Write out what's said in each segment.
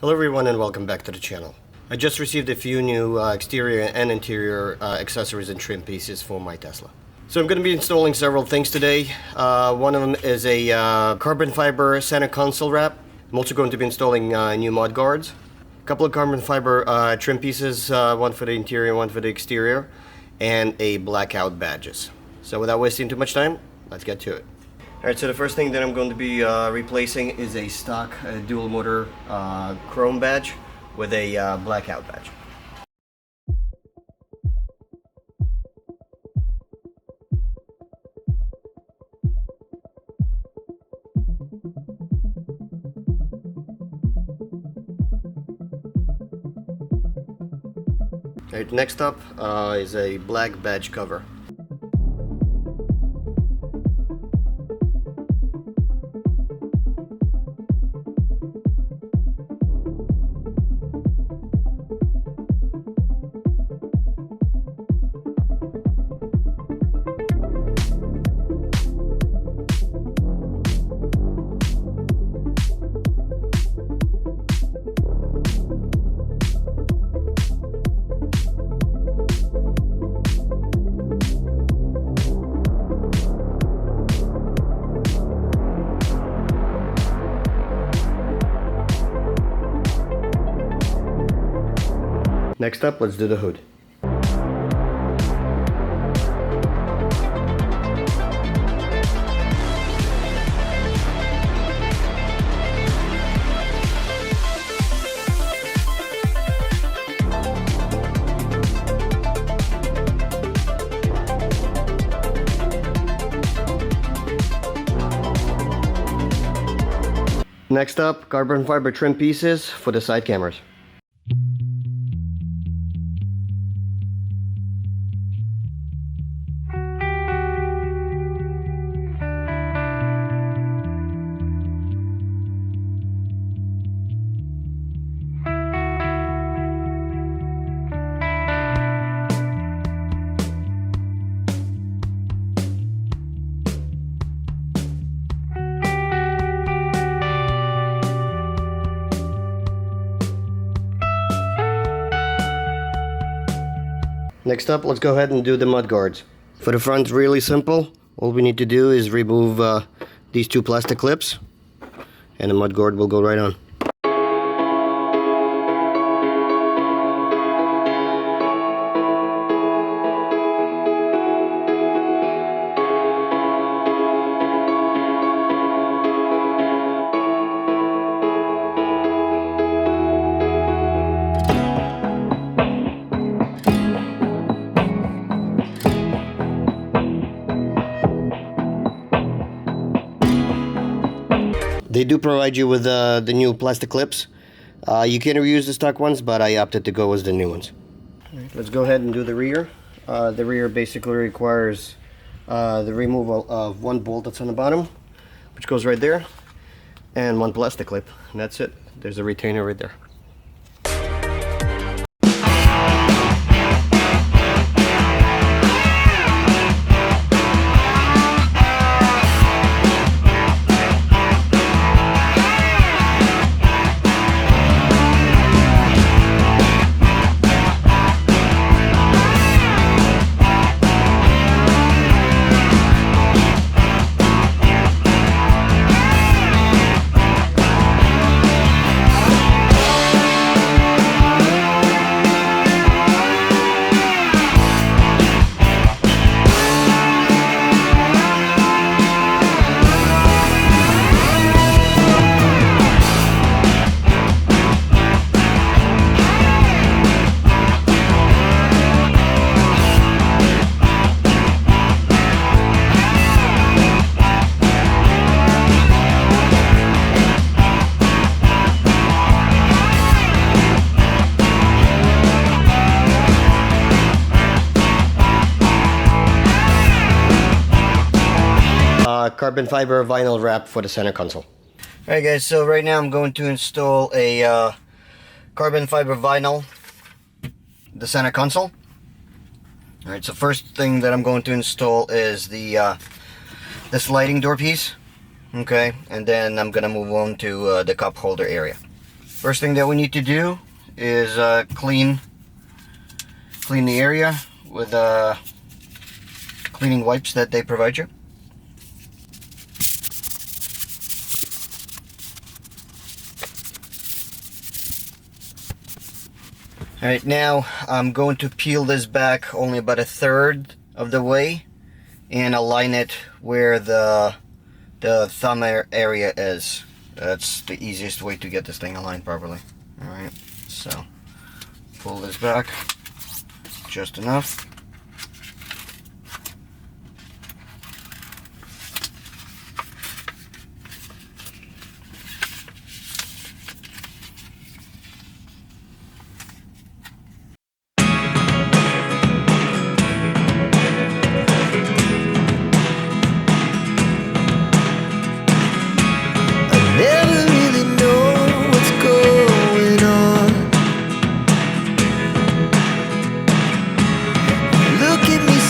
Hello everyone and welcome back to the channel. I just received a few new exterior and interior accessories and trim pieces for my Tesla. So I'm going to be installing several things today. One of them is a carbon fiber center console wrap. I'm also going to be installing new mud guards. A couple of carbon fiber trim pieces, one for the interior, one for the exterior, and a blackout badges. So without wasting too much time, let's get to it. Alright, so the first thing that I'm going to be replacing is a stock dual motor chrome badge with a blackout badge. Alright, next up is a black badge cover. Next up, let's do the hood. Next up, carbon fiber trim pieces for the side cameras. Next up, let's go ahead and do the mud guards. For the front, really simple. All we need to do is remove these two plastic clips and the mud guard will go right on. They do provide you with the new plastic clips. You can reuse the stock ones, but I opted to go with the new ones. Right, let's go ahead and do the rear. The rear basically requires the removal of one bolt that's on the bottom, which goes right there, and one plastic clip, and that's it. There's a retainer right there. Carbon fiber vinyl wrap for the center console. Alright guys, so right now I'm going to install a carbon fiber vinyl, the center console. Alright, so first thing that I'm going to install is the sliding door piece. Okay, and then I'm gonna move on to the cup holder area. First thing that we need to do is clean the area with cleaning wipes that they provide you. Alright, now I'm going to peel this back only about 1/3 of the way and align it where the thumb area is. That's the easiest way to get this thing aligned properly. Alright, so pull this back just enough.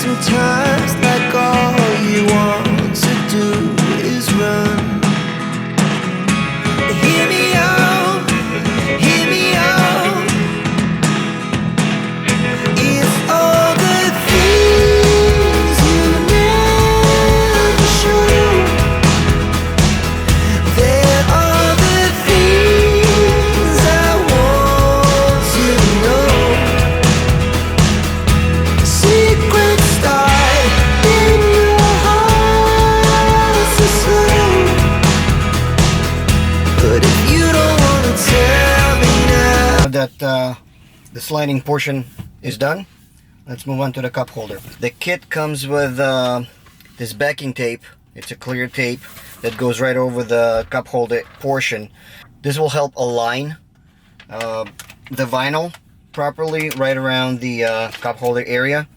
Sometimes like all you want to do is run. Hear me out, hear me out. It's all the things you never show. There are the things I want to know. Secrets that the sliding portion is done, let's move on to the cup holder. The kit comes with this backing tape. It's a clear tape that goes right over the cup holder portion. This will help align the vinyl properly right around the cup holder area.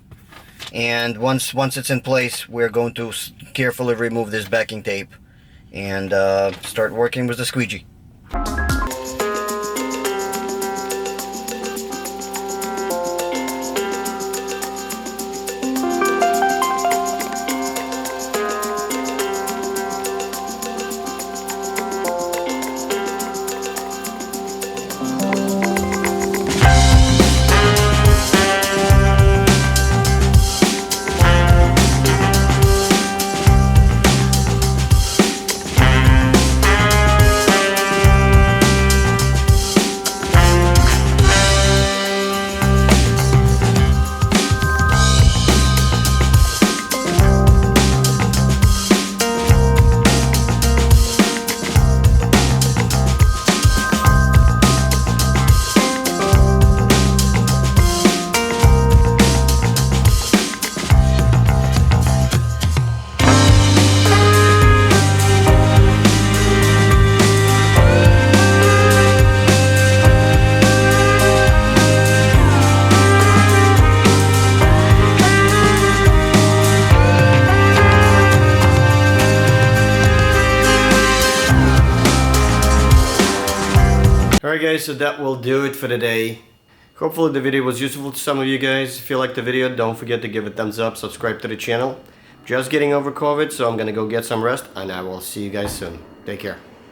And once it's in place, we're going to carefully remove this backing tape and start working with the squeegee. Alright guys, so that will do it for today. Hopefully the video was useful to some of you guys. If you liked the video, don't forget to give it a thumbs up, subscribe to the channel. Just getting over COVID, so I'm gonna go get some rest, and I will see you guys soon. Take care.